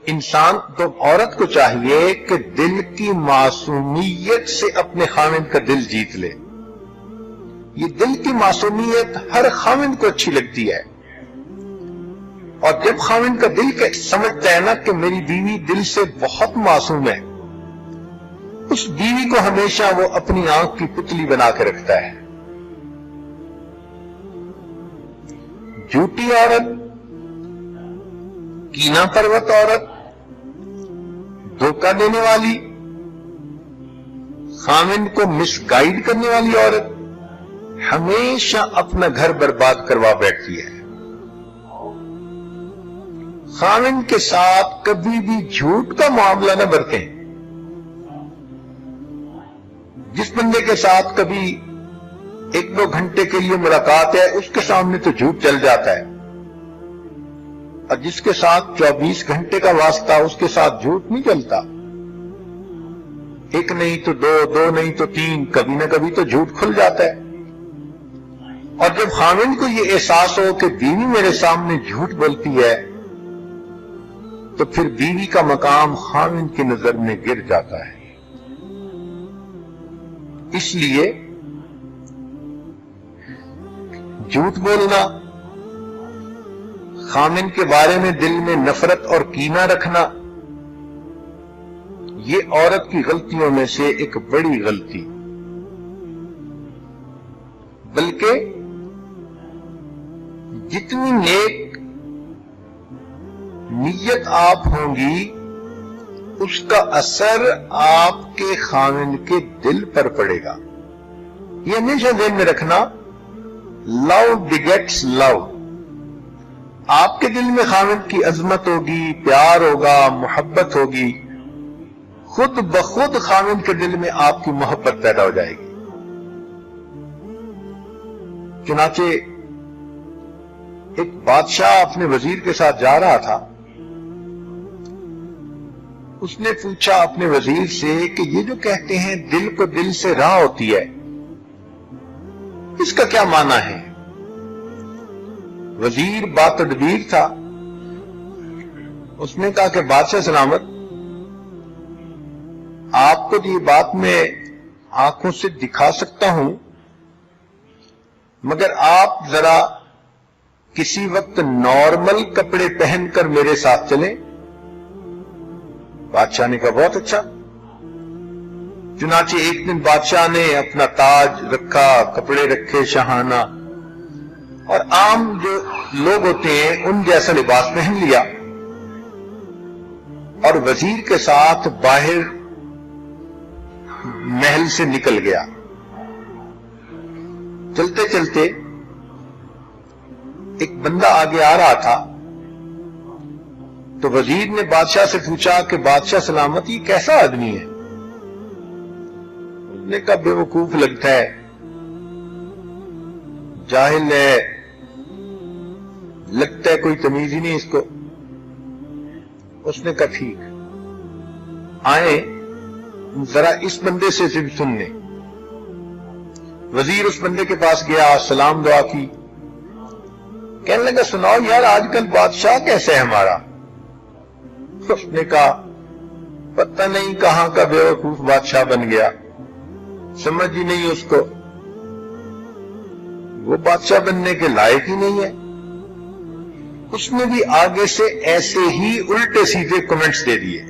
انسان تو عورت کو چاہیے کہ دل کی معصومیت سے اپنے خاوند کا دل جیت لے. یہ دل کی معصومیت ہر خاوند کو اچھی لگتی ہے، اور جب خاوند کا دل سمجھتا ہے نا کہ میری بیوی دل سے بہت معصوم ہے، اس بیوی کو ہمیشہ وہ اپنی آنکھ کی پتلی بنا کے رکھتا ہے. جھوٹی عورت، کینہ پرست عورت، دھوکہ دینے والی، خاوند کو مس گائیڈ کرنے والی عورت ہمیشہ اپنا گھر برباد کروا بیٹھتی ہے. خاوند کے ساتھ کبھی بھی جھوٹ کا معاملہ نہ برتیں. جس بندے کے ساتھ کبھی 1-2 گھنٹے کے لیے ملاقات ہے، اس کے سامنے تو جھوٹ چل جاتا ہے، اور جس کے ساتھ 24 گھنٹے کا واسطہ، اس کے ساتھ جھوٹ نہیں چلتا. 1 نہیں تو 2، 2 نہیں تو 3، کبھی نہ کبھی تو جھوٹ کھل جاتا ہے. اور جب خاوند کو یہ احساس ہو کہ بیوی میرے سامنے جھوٹ بولتی ہے، تو پھر بیوی کا مقام خاوند کی نظر میں گر جاتا ہے. اس لیے جھوٹ بولنا، خاوند کے بارے میں دل میں نفرت اور کینہ رکھنا، یہ عورت کی غلطیوں میں سے ایک بڑی غلطی. بلکہ جتنی نیک نیت آپ ہوں گی، اس کا اثر آپ کے خاوند کے دل پر پڑے گا. یہ ہمیشہ ذہن میں رکھنا، لو بگیٹس لو. آپ کے دل میں خاوند کی عظمت ہوگی، پیار ہوگا، محبت ہوگی، خود بخود خاوند کے دل میں آپ کی محبت پیدا ہو جائے گی. چنانچہ ایک بادشاہ اپنے وزیر کے ساتھ جا رہا تھا. اس نے پوچھا اپنے وزیر سے کہ یہ جو کہتے ہیں دل کو دل سے راہ ہوتی ہے، اس کا کیا معنی ہے؟ وزیر باتدبیر تھا. اس نے کہا کہ بادشاہ سلامت، آپ کو یہ بات میں آنکھوں سے دکھا سکتا ہوں، مگر آپ ذرا کسی وقت نارمل کپڑے پہن کر میرے ساتھ چلیں. بادشاہ نے کہا بہت اچھا. چنانچہ ایک دن بادشاہ نے اپنا تاج رکھا، کپڑے رکھے شاہانہ، اور عام جو لوگ ہوتے ہیں ان جیسا لباس پہن لیا، اور وزیر کے ساتھ باہر محل سے نکل گیا. چلتے چلتے ایک بندہ آگے آ رہا تھا، تو وزیر نے بادشاہ سے پوچھا کہ بادشاہ سلامت، یہ کیسا آدمی ہے؟ اس نے کہا بے وقوف لگتا ہے، جاہل ہے، لگتا ہے کوئی تمیز ہی نہیں اس کو. اس نے کہا ٹھیک، آئیں ذرا اس بندے سے صرف سن لیں. وزیر اس بندے کے پاس گیا، سلام دعا کی، کہنے لگا سناؤ یار آج کل بادشاہ کیسے ہے ہمارا؟ اس نے کہا پتہ نہیں کہاں کا بے وقوف بادشاہ بن گیا، سمجھ ہی نہیں اس کو، وہ بادشاہ بننے کے لائق ہی نہیں ہے. اس نے بھی آگے سے ایسے ہی الٹے سیدھے کمنٹس دے دیے.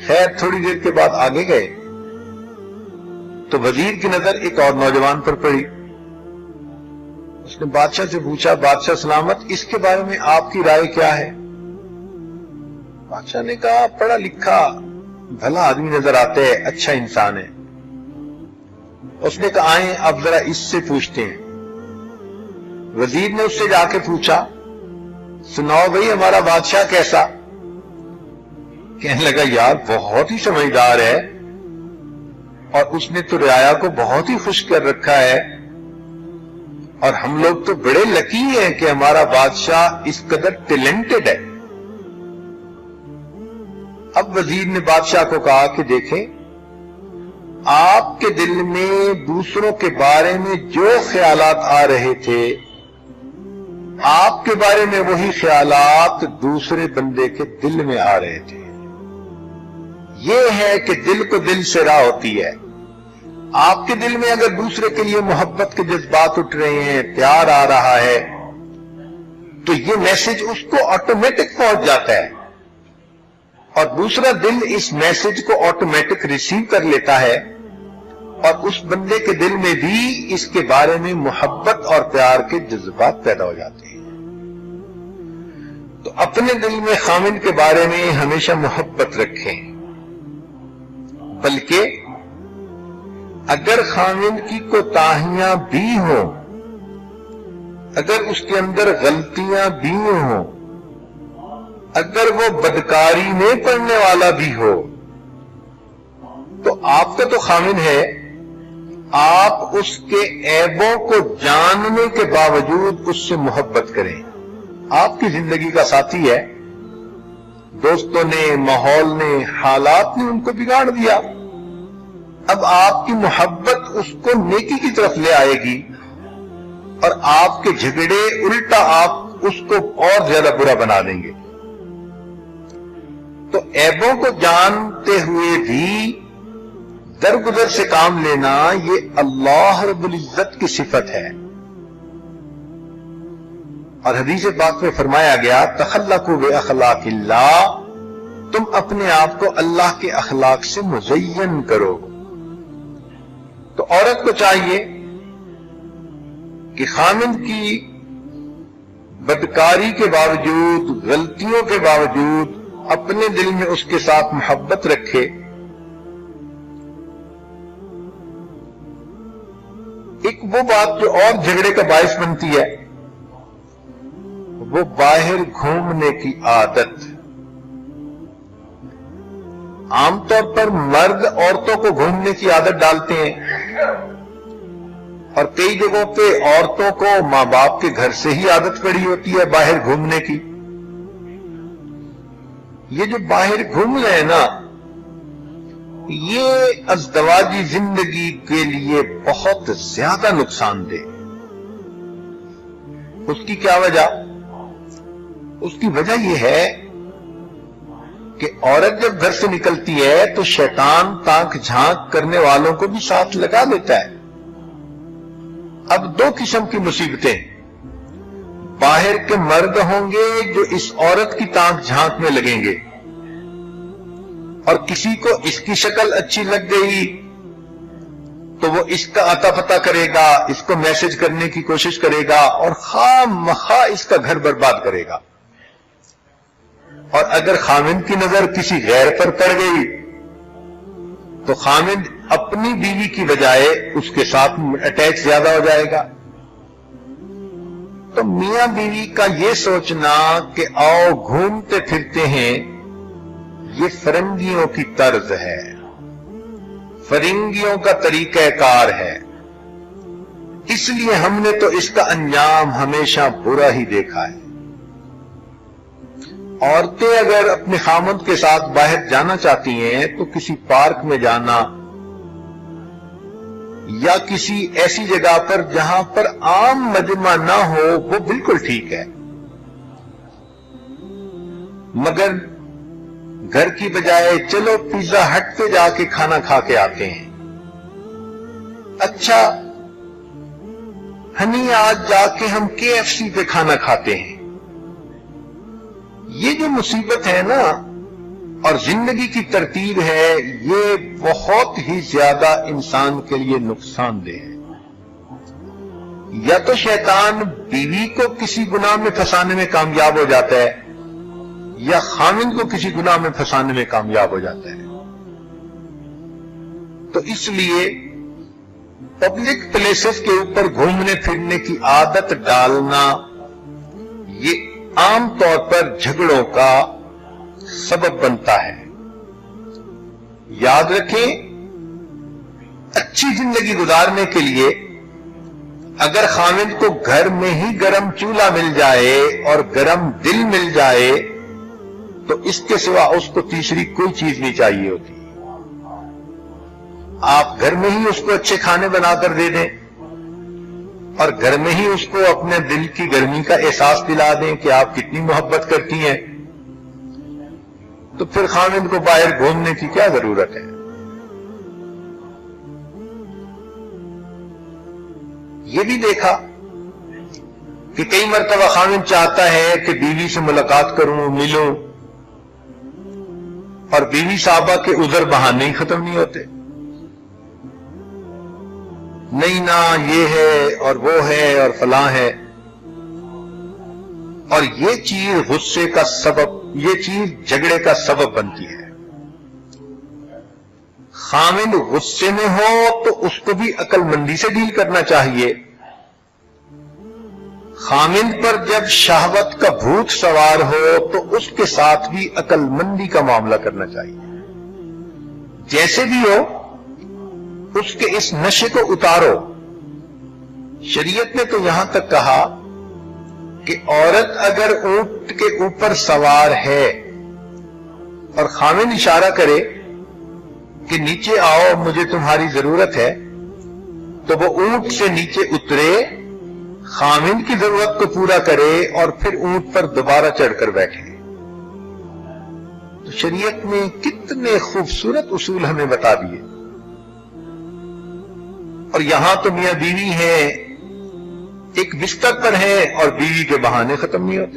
خیر تھوڑی دیر کے بعد آگے گئے تو وزیر کی نظر ایک اور نوجوان پر پڑی. اس نے بادشاہ سے پوچھا بادشاہ سلامت، اس کے بارے میں آپ کی رائے کیا ہے؟ بادشاہ نے کہا پڑھا لکھا بھلا آدمی نظر آتا ہے، اچھا انسان ہے. اس نے کہا آئیں اب ذرا اس سے پوچھتے ہیں. وزیر نے اس سے جا کے پوچھا سناؤ بھئی ہمارا بادشاہ کیسا؟ کہنے لگا یار بہت ہی سمجھدار ہے، اور اس نے تو رعایا کو بہت ہی خوش کر رکھا ہے، اور ہم لوگ تو بڑے لکی ہیں کہ ہمارا بادشاہ اس قدر ٹیلنٹڈ ہے. اب وزیر نے بادشاہ کو کہا کہ دیکھیں آپ کے دل میں دوسروں کے بارے میں جو خیالات آ رہے تھے آپ کے بارے میں وہی خیالات دوسرے بندے کے دل میں آ رہے تھے. یہ ہے کہ دل کو دل سے راہ ہوتی ہے. آپ کے دل میں اگر دوسرے کے لیے محبت کے جذبات اٹھ رہے ہیں، پیار آ رہا ہے، تو یہ میسج اس کو آٹومیٹک پہنچ جاتا ہے، اور دوسرا دل اس میسج کو آٹومیٹک ریسیو کر لیتا ہے، اور اس بندے کے دل میں بھی اس کے بارے میں محبت اور پیار کے جذبات پیدا ہو جاتے ہیں. تو اپنے دل میں خامن کے بارے میں ہمیشہ محبت رکھیں، بلکہ اگر خامن کی کوتاہیاں بھی ہوں، اگر اس کے اندر غلطیاں بھی ہوں، اگر وہ بدکاری میں پڑنے والا بھی ہو، تو آپ کا تو خامن ہے، آپ اس کے عیبوں کو جاننے کے باوجود اس سے محبت کریں. آپ کی زندگی کا ساتھی ہے، دوستوں نے، ماحول نے، حالات نے ان کو بگاڑ دیا. اب آپ کی محبت اس کو نیکی کی طرف لے آئے گی، اور آپ کے جھگڑے الٹا آپ اس کو اور زیادہ برا بنا دیں گے. تو عیبوں کو جانتے ہوئے بھی درگزر سے کام لینا، یہ اللہ رب العزت کی صفت ہے. اور حدیث پاک میں فرمایا گیا، تخلقوا باخلاق اللہ، تم اپنے آپ کو اللہ کے اخلاق سے مزین کرو. تو عورت کو چاہیے کہ خامن کی بدکاری کے باوجود، غلطیوں کے باوجود اپنے دل میں اس کے ساتھ محبت رکھے. ایک وہ بات جو اور جھگڑے کا باعث بنتی ہے، وہ باہر گھومنے کی عادت. عام طور پر مرد عورتوں کو گھومنے کی عادت ڈالتے ہیں، اور کئی جگہوں پہ عورتوں کو ماں باپ کے گھر سے ہی عادت پڑی ہوتی ہے باہر گھومنے کی. یہ جو باہر گھوم رہے ہیں نا، یہ ازدواجی زندگی کے لیے بہت زیادہ نقصان دہ. اس کی کیا وجہ؟ اس کی وجہ یہ ہے کہ عورت جب گھر سے نکلتی ہے تو شیطان تانک جھانک کرنے والوں کو بھی ساتھ لگا لیتا ہے. اب دو قسم کی مصیبتیں، باہر کے مرد ہوں گے جو اس عورت کی تانک جھانک میں لگیں گے، اور کسی کو اس کی شکل اچھی لگ گئی تو وہ اس کا عطا پتہ کرے گا، اس کو میسج کرنے کی کوشش کرے گا، اور خواہ مخواہ اس کا گھر برباد کرے گا. اور اگر خامند کی نظر کسی غیر پر پڑ گئی تو خامند اپنی بیوی کی بجائے اس کے ساتھ اٹیچ زیادہ ہو جائے گا. تو میاں بیوی کا یہ سوچنا کہ آؤ گھومتے پھرتے ہیں، یہ فرنگیوں کی طرز ہے، فرنگیوں کا طریقہ کار ہے. اس لیے ہم نے تو اس کا انجام ہمیشہ برا ہی دیکھا ہے. عورتیں اگر اپنے خامند کے ساتھ باہر جانا چاہتی ہیں تو کسی پارک میں جانا یا کسی ایسی جگہ پر جہاں پر عام مجمع نہ ہو وہ بالکل ٹھیک ہے، مگر گھر کی بجائے چلو پیزا ہٹ پہ جا کے کھانا کھا کے آتے ہیں. اچھا ہنی آج جا کے ہم KFC پہ کھانا کھاتے ہیں. یہ جو مصیبت ہے نا اور زندگی کی ترتیب ہے، یہ بہت ہی زیادہ انسان کے لیے نقصان دہ ہے. یا تو شیطان بیوی کو کسی گناہ میں پھنسانے میں کامیاب ہو جاتا ہے، یا خامند کو کسی گناہ میں پھنسانے میں کامیاب ہو جاتا ہے. تو اس لیے پبلک پلیسز کے اوپر گھومنے پھرنے کی عادت ڈالنا یہ عام طور پر جھگڑوں کا سبب بنتا ہے. یاد رکھیں، اچھی زندگی گزارنے کے لیے اگر خامند کو گھر میں ہی گرم چولہا مل جائے اور گرم دل مل جائے تو اس کے سوا اس کو تیسری کوئی چیز نہیں چاہیے ہوتی. آپ گھر میں ہی اس کو اچھے کھانے بنا کر دے دیں، اور گھر میں ہی اس کو اپنے دل کی گرمی کا احساس دلا دیں کہ آپ کتنی محبت کرتی ہیں، تو پھر خامد کو باہر گھومنے کی کیا ضرورت ہے؟ یہ بھی دیکھا کہ کئی مرتبہ خامد چاہتا ہے کہ بیوی سے ملاقات کروں، ملوں، اور بیوی صاحبہ کے عذر بہانے ہی ختم نہیں ہوتے، نہیں نا یہ ہے اور وہ ہے اور فلاں ہے، اور یہ چیز غصے کا سبب، یہ چیز جھگڑے کا سبب بنتی ہے۔ خامد غصے میں ہو تو اس کو بھی عقل مندی سے ڈیل کرنا چاہیے۔ خامد پر جب شہوت کا بھوت سوار ہو تو اس کے ساتھ بھی عقل مندی کا معاملہ کرنا چاہیے۔ جیسے بھی ہو اس کے اس نشے کو اتارو۔ شریعت نے تو یہاں تک کہا کہ عورت اگر اونٹ کے اوپر سوار ہے اور خامد اشارہ کرے کہ نیچے آؤ مجھے تمہاری ضرورت ہے، تو وہ اونٹ سے نیچے اترے، خامد کی ضرورت کو پورا کرے اور پھر اونٹ پر دوبارہ چڑھ کر بیٹھے۔ تو شریعت نے کتنے خوبصورت اصول ہمیں بتا دیے، اور یہاں تو میاں بیوی ہیں، ایک بستر پر ہیں اور بیوی کے بہانے ختم نہیں ہوتے۔